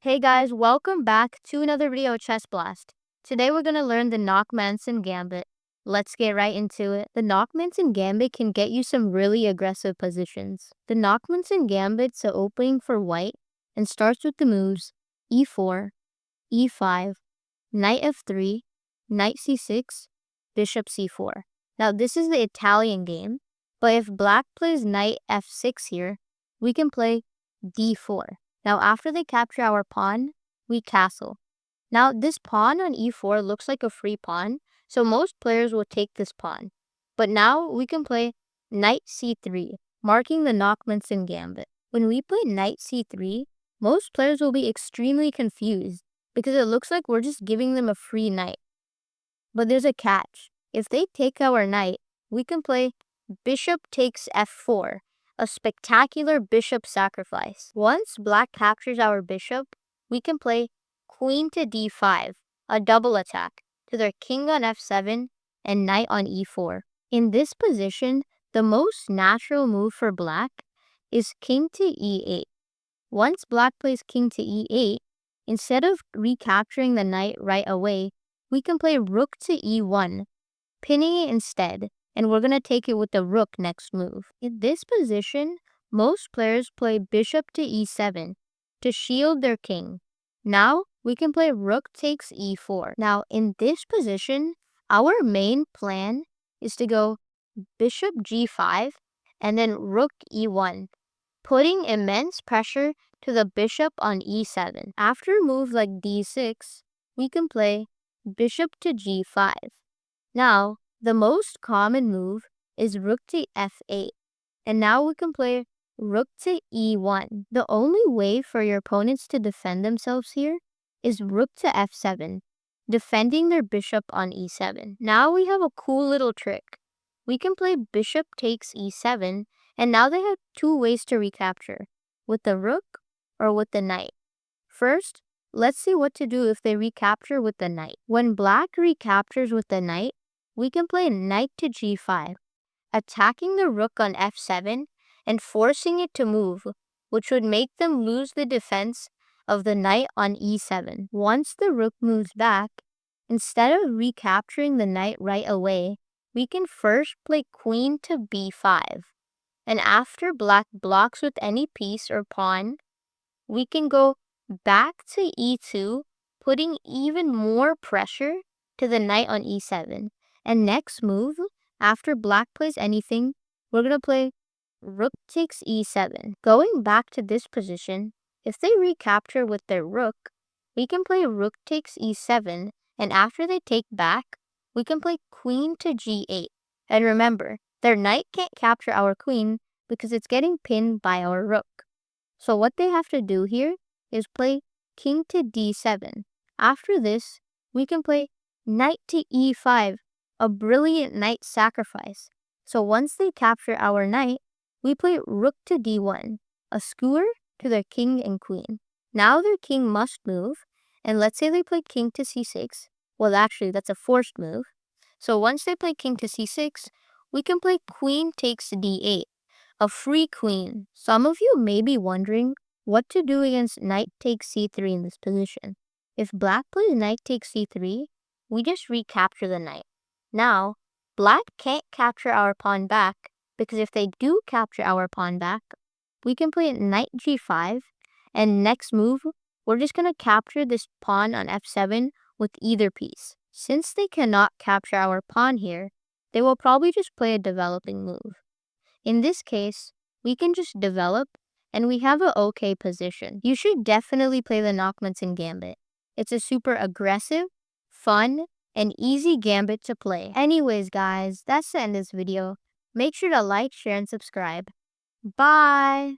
Hey guys, welcome back to another video of Chess Blast. Today we're going to learn the Nakhmanson Gambit. Let's get right into it. The Nakhmanson Gambit can get you some really aggressive positions. The Nakhmanson Gambit's an opening for white and starts with the moves e4, e5, knight f3, knight c6, bishop c4. Now this is the Italian game, but if black plays knight f6 here, we can play d4. Now after they capture our pawn, we castle. Now this pawn on e4 looks like a free pawn, so most players will take this pawn. But now we can play knight c3, marking the Nakhmanson Gambit. When we play knight c3, most players will be extremely confused because it looks like we're just giving them a free knight. But there's a catch. If they take our knight, we can play bishop takes f4, a spectacular bishop sacrifice. Once black captures our bishop, we can play queen to d5, a double attack, to their king on f7 and knight on e4. In this position, the most natural move for black is king to e8. Once black plays king to e8, instead of recapturing the knight right away, we can play rook to e1, pinning it instead, and we're going to take it with the rook next move. In this position, most players play bishop to e7 to shield their king. Now, we can play rook takes e4. Now, in this position, our main plan is to go bishop g5 and then rook e1, putting immense pressure to the bishop on e7. After a move like d6, we can play bishop to g5. Now, the most common move is rook to f8. And now we can play rook to e1. The only way for your opponents to defend themselves here is rook to f7, defending their bishop on e7. Now we have a cool little trick. We can play bishop takes e7, and now they have two ways to recapture, with the rook or with the knight. First, let's see what to do if they recapture with the knight. When black recaptures with the knight, we can play knight to g5, attacking the rook on f7 and forcing it to move, which would make them lose the defense of the knight on e7. Once the rook moves back, instead of recapturing the knight right away, we can first play queen to b5. And after black blocks with any piece or pawn, we can go back to e2, putting even more pressure to the knight on e7. And next move, after black plays anything, we're going to play rook takes e7. Going back to this position, if they recapture with their rook, we can play rook takes e7, and after they take back, we can play queen to g8. And remember, their knight can't capture our queen because it's getting pinned by our rook. So what they have to do here is play king to d7. After this, we can play knight to e5, a brilliant knight sacrifice. So once they capture our knight, we play rook to d1, a skewer to their king and queen. Now their king must move, and let's say they play king to c6. Well, actually, that's a forced move. So once they play king to c6, we can play queen takes d8, a free queen. Some of you may be wondering what to do against knight takes c3 in this position. If black plays knight takes c3, we just recapture the knight. Now, black can't capture our pawn back, because if they do capture our pawn back, we can play knight g5, and next move, we're just going to capture this pawn on f7 with either piece. Since they cannot capture our pawn here, they will probably just play a developing move. In this case, we can just develop, and we have an okay position. You should definitely play the Nakhmanson Gambit. It's a super aggressive, fun, and easy gambit to play. Anyways, guys, that's the end of this video. Make sure to like, share, and subscribe. Bye!